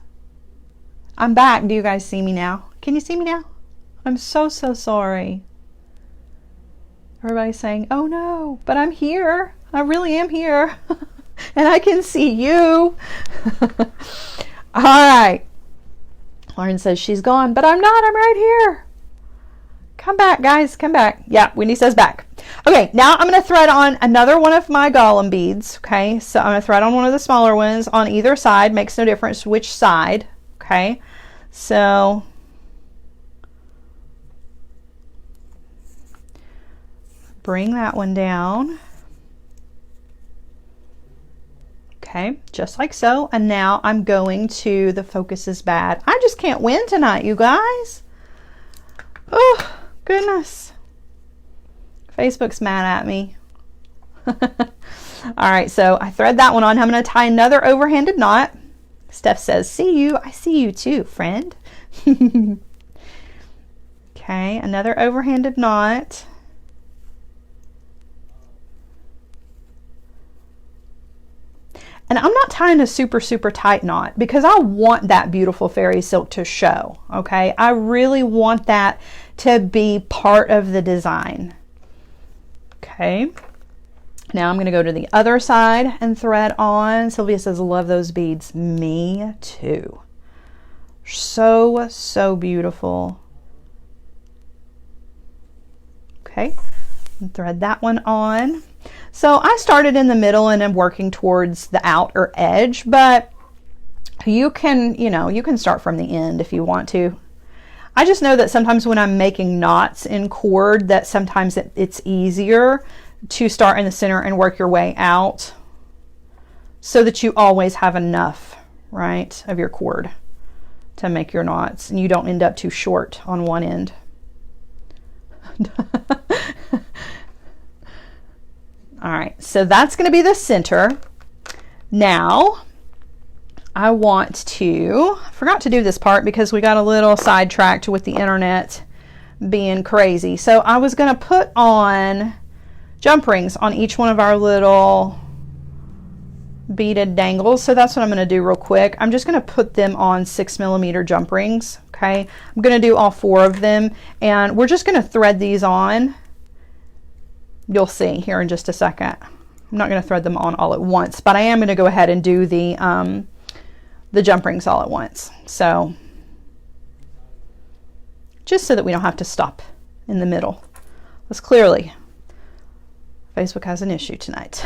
I'm back. Do you guys see me now? Can you see me now? I'm so sorry. Everybody's saying, oh no, but I'm here. I really am here. And I can see you. All right. Lauren says she's gone, but I'm not. I'm right here. Come back, guys. Come back. Yeah, Wendy says back. Okay, now I'm going to thread on another one of my golem beads. Okay, so I'm going to thread on one of the smaller ones on either side. Makes no difference which side. Okay, so bring that one down. Okay, just like so. And now I'm going to the focus is bad. I just can't win tonight, you guys. Oh, goodness. Facebook's mad at me. All right, so I thread that one on. I'm going to tie another overhanded knot. Steph says, see you. I see you too, friend. Okay, another overhanded knot. And I'm not tying a super tight knot because I want that beautiful fairy silk to show, okay? I really want that to be part of the design. Okay, now I'm going to go to the other side and thread on. Sylvia says, love those beads. Me too. So beautiful. Okay, and thread that one on. So I started in the middle and I'm working towards the outer edge, but you can, you can start from the end if you want to. I just know that sometimes when I'm making knots in cord, that sometimes it's easier to start in the center and work your way out so that you always have enough, right, of your cord to make your knots and you don't end up too short on one end. All right, so that's going to be the center. Now, I forgot to do this part because we got a little sidetracked with the internet being crazy. So I was going to put on jump rings on each one of our little beaded dangles. So that's what I'm going to do real quick. I'm just going to put them on 6mm jump rings. Okay, I'm going to do all 4 of them and we're just going to thread these on. You'll see here in just a second. I'm not going to thread them on all at once, but I am going to go ahead and do the jump rings all at once. So just so that we don't have to stop in the middle. Because clearly Facebook has an issue tonight.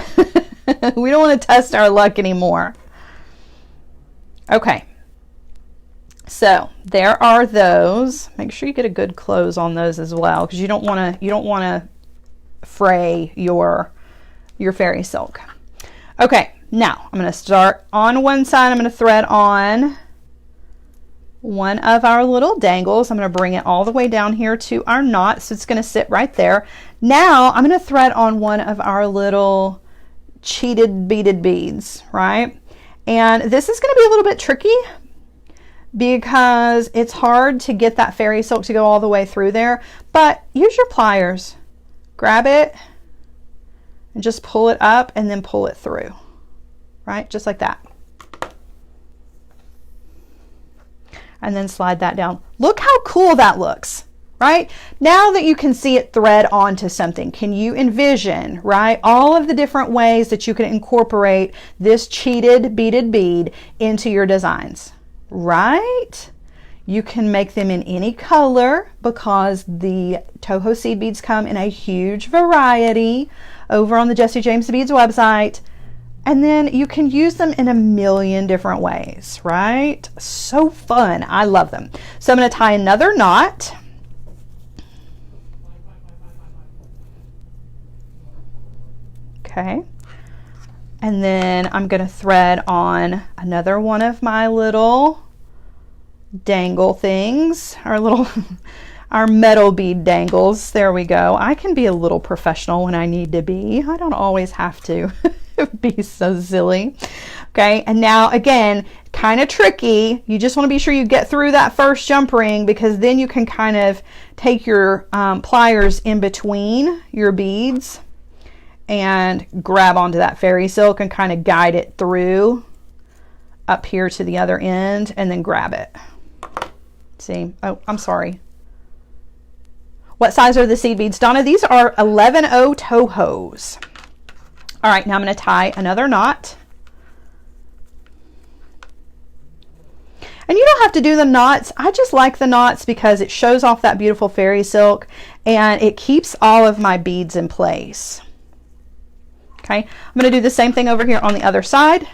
We don't want to test our luck anymore. Okay. So there are those. Make sure you get a good close on those as well, because you don't want to fray your fairy silk. Okay, now I'm going to start on one side. I'm going to thread on one of our little dangles. I'm going to bring it all the way down here to our knot, so it's going to sit right there. Now I'm going to thread on one of our little cheated beaded beads, right? And this is going to be a little bit tricky because it's hard to get that fairy silk to go all the way through there, but use your pliers. Grab it and just pull it up and then pull it through, right? Just like that. And then slide that down. Look how cool that looks, right? Now that you can see it thread onto something, can you envision, right, all of the different ways that you can incorporate this cheated beaded bead into your designs, right? You can make them in any color because the Toho seed beads come in a huge variety over on the Jessie James Beads website. And then you can use them in a million different ways, right? So fun. I love them. So I'm going to tie another knot. Okay. And then I'm going to thread on another one of my little dangle things, our metal bead dangles. There we go. I can be a little professional when I need to be. I don't always have to be so silly. Okay, and now again, kind of tricky. You just want to be sure you get through that first jump ring, because then you can kind of take your pliers in between your beads and grab onto that fairy silk and kind of guide it through up here to the other end and then grab it. See, oh, I'm sorry. What size are the seed beads, Donna? These are 11.0 Tohos. All right, now I'm going to tie another knot. And you don't have to do the knots. I just like the knots because it shows off that beautiful fairy silk and it keeps all of my beads in place. Okay, I'm going to do the same thing over here on the other side.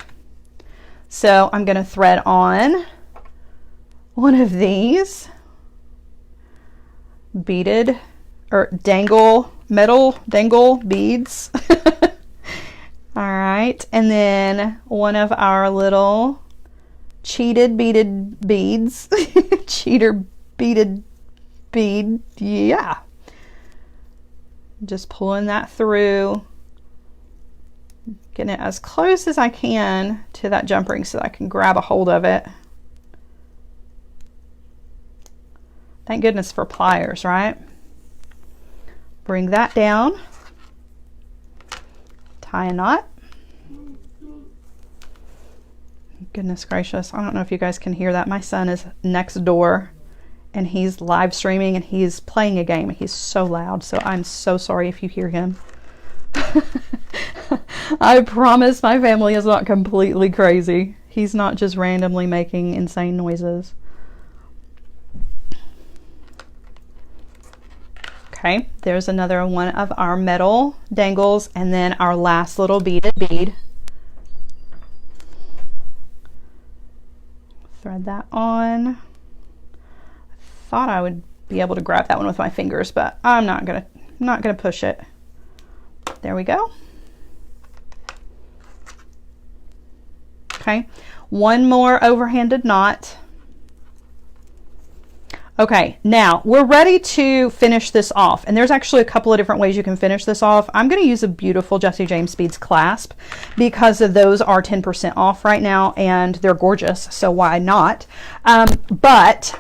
So I'm going to thread on one of these beaded or metal dangle beads. All right, and then one of our little cheated beaded beads. Cheater beaded bead, yeah. Just pulling that through, getting it as close as I can to that jump ring so that I can grab a hold of it. Thank goodness for pliers, right? Bring that down. Tie a knot. Goodness gracious, I don't know if you guys can hear that. My son is next door and he's live streaming and he's playing a game. He's so loud, so I'm so sorry if you hear him. I promise my family is not completely crazy. He's not just randomly making insane noises. Okay, there's another one of our metal dangles, and then our last little beaded bead. Thread that on. I thought I would be able to grab that one with my fingers, but I'm not gonna push it. There we go. Okay, one more overhanded knot. Okay, now we're ready to finish this off, and there's actually a couple of different ways you can finish this off. I'm going to use a beautiful Jessie James Beads clasp because of those are 10% off right now and they're gorgeous, so why not? But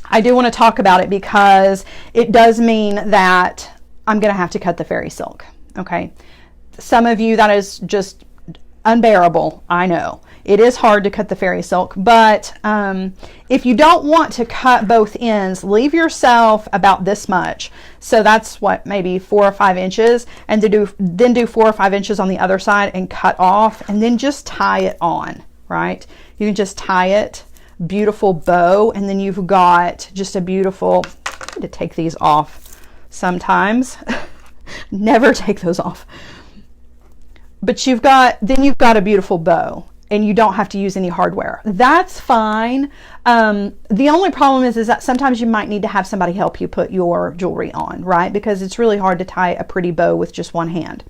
I do want to talk about it because it does mean that I'm going to have to cut the fairy silk. Okay, some of you, that is just unbearable. I know it is hard to cut the fairy silk, but if you don't want to cut both ends, leave yourself about this much. So that's what, maybe 4 or 5 inches, and then do 4 or 5 inches on the other side and cut off, and then just tie it on, right? You can just tie it, beautiful bow, and then you've got just a beautiful, I need to take these off sometimes. Never take those off. But then you've got a beautiful bow and you don't have to use any hardware. That's fine. The only problem is that sometimes you might need to have somebody help you put your jewelry on, right? Because it's really hard to tie a pretty bow with just one hand.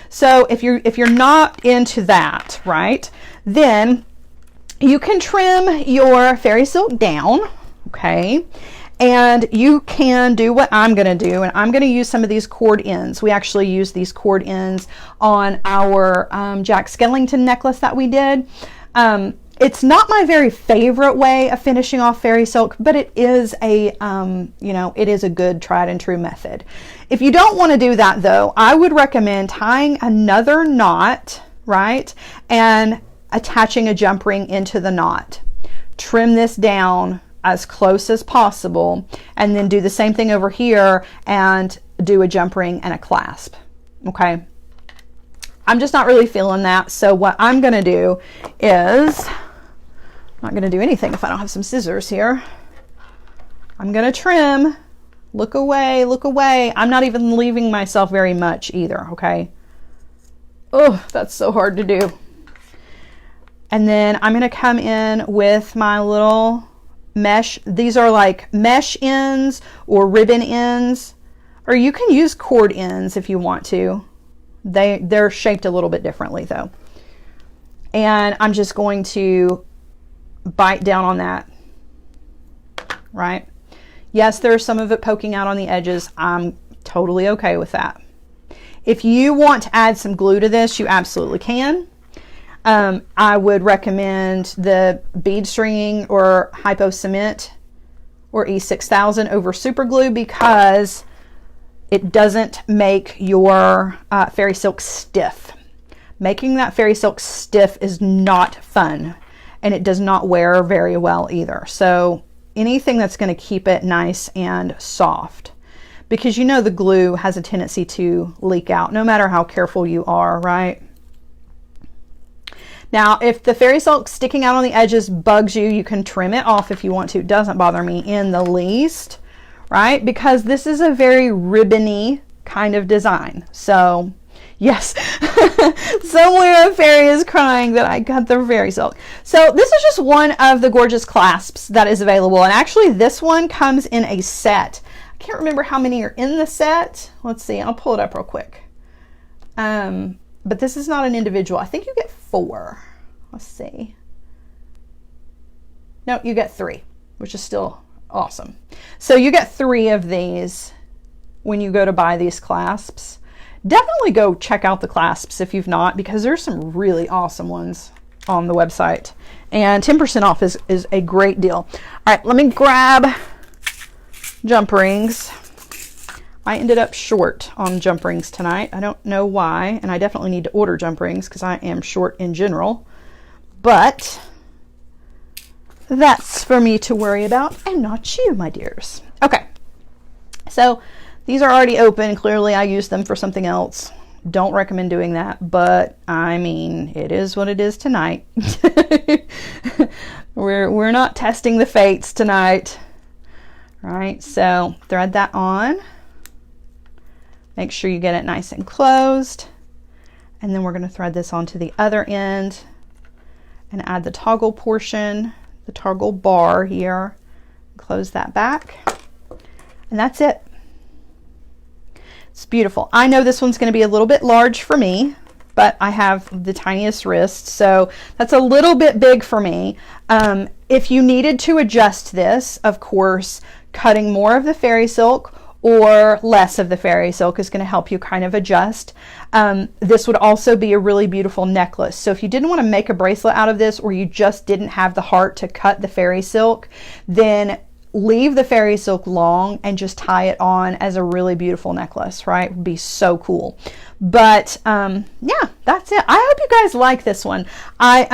So if you're not into that, right, then you can trim your fairy silk down, okay? And you can do what I'm going to do, and I'm going to use some of these cord ends. We actually use these cord ends on our Jack Skellington necklace that we did. It's not my very favorite way of finishing off fairy silk, but it is a, you know, it is a good tried and true method. If you don't want to do that though, I would recommend tying another knot, right? And attaching a jump ring into the knot. Trim this down as close as possible, and then do the same thing over here and do a jump ring and a clasp. Okay. I'm just not really feeling that. So what I'm going to do is, I'm not going to do anything if I don't have some scissors here. I'm going to trim. Look away, look away. I'm not even leaving myself very much either, okay? Oh, that's so hard to do. And then I'm going to come in with my little mesh. These are like mesh ends or ribbon ends, or you can use cord ends if you want to. They're shaped a little bit differently though. And I'm just going to bite down on that, right? Yes, there's some of it poking out on the edges. I'm totally okay with that. If you want to add some glue to this, you absolutely can. I would recommend the bead stringing or hypo cement or E6000 over super glue, because it doesn't make your fairy silk stiff. Making that fairy silk stiff is not fun, and it does not wear very well either. So anything that's going to keep it nice and soft, because you know the glue has a tendency to leak out no matter how careful you are, right? Now, if the fairy silk sticking out on the edges bugs you, you can trim it off if you want to. It doesn't bother me in the least, right? Because this is a very ribbony kind of design. So yes, somewhere a fairy is crying that I got the fairy silk. So this is just one of the gorgeous clasps that is available. And actually this one comes in a set. I can't remember how many are in the set. Let's see, I'll pull it up real quick. But this is not an individual. I think you get 4. Let's see. No, you get 3, which is still awesome. So you get 3 of these when you go to buy these clasps. Definitely go check out the clasps if you've not, because there's some really awesome ones on the website. And 10% off is a great deal. All right, let me grab jump rings. I ended up short on jump rings tonight. I don't know why, and I definitely need to order jump rings because I am short in general. But that's for me to worry about and not you, my dears. Okay, so these are already open. Clearly I used them for something else. Don't recommend doing that, but I mean, it is what it is tonight. We're not testing the fates tonight. All right, so thread that on. Make sure you get it nice and closed. And then we're going to thread this onto the other end and add the toggle portion, the toggle bar here. Close that back. And that's it. It's beautiful. I know this one's going to be a little bit large for me, but I have the tiniest wrist, so that's a little bit big for me. If you needed to adjust this, of course, cutting more of the fairy silk or less of the fairy silk is going to help you kind of adjust. This would also be a really beautiful necklace. So if you didn't want to make a bracelet out of this, or you just didn't have the heart to cut the fairy silk, then leave the fairy silk long and just tie it on as a really beautiful necklace, right? It would be so cool. But yeah, that's it. I hope you guys like this one. I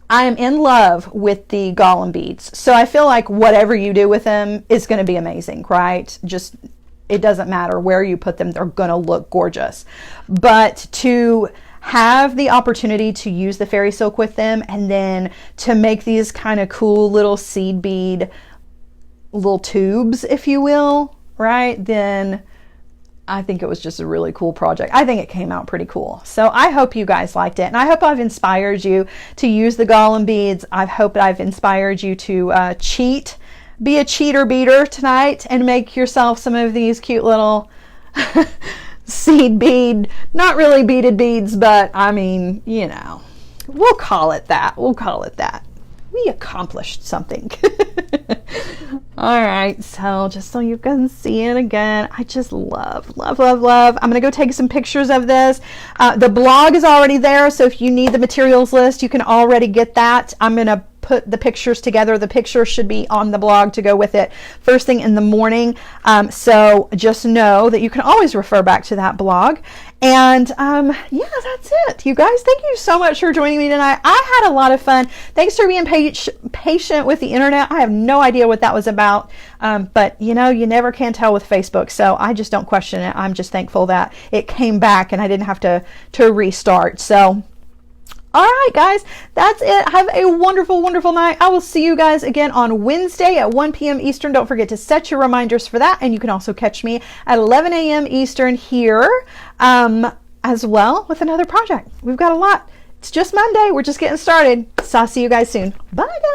am in love with the Golem beads. So I feel like whatever you do with them is going to be amazing, right? Just, it doesn't matter where you put them, they're going to look gorgeous. But to have the opportunity to use the fairy silk with them, and then to make these kind of cool little seed bead little tubes, if you will, right? Then I think it was just a really cool project. I think it came out pretty cool. So I hope you guys liked it, and I hope I've inspired you to use the Golem beads. I hope I've inspired you to cheat, be a cheater beater tonight, and make yourself some of these cute little seed bead, not really beaded beads, but I mean, you know, we'll call it that. We'll call it that. we accomplished something. All right, so just so you can see it again, I just love, love, love, love. I'm gonna go take some pictures of this. The blog is already there, so if you need the materials list, you can already get that. I'm gonna put the pictures together. The pictures should be on the blog to go with it first thing in the morning. So just know that you can always refer back to that blog. And yeah, that's it. You guys, thank you so much for joining me tonight. I had a lot of fun. Thanks for being patient with the internet. I have no idea what that was about. But you know, you never can tell with Facebook. So I just don't question it. I'm just thankful that it came back and I didn't have to restart. So all right, guys, that's it. Have a wonderful, wonderful night. I will see you guys again on Wednesday at 1 p.m. Eastern. Don't forget to set your reminders for that. And you can also catch me at 11 a.m. Eastern here as well with another project. We've got a lot. It's just Monday. We're just getting started. So I'll see you guys soon. Bye, guys.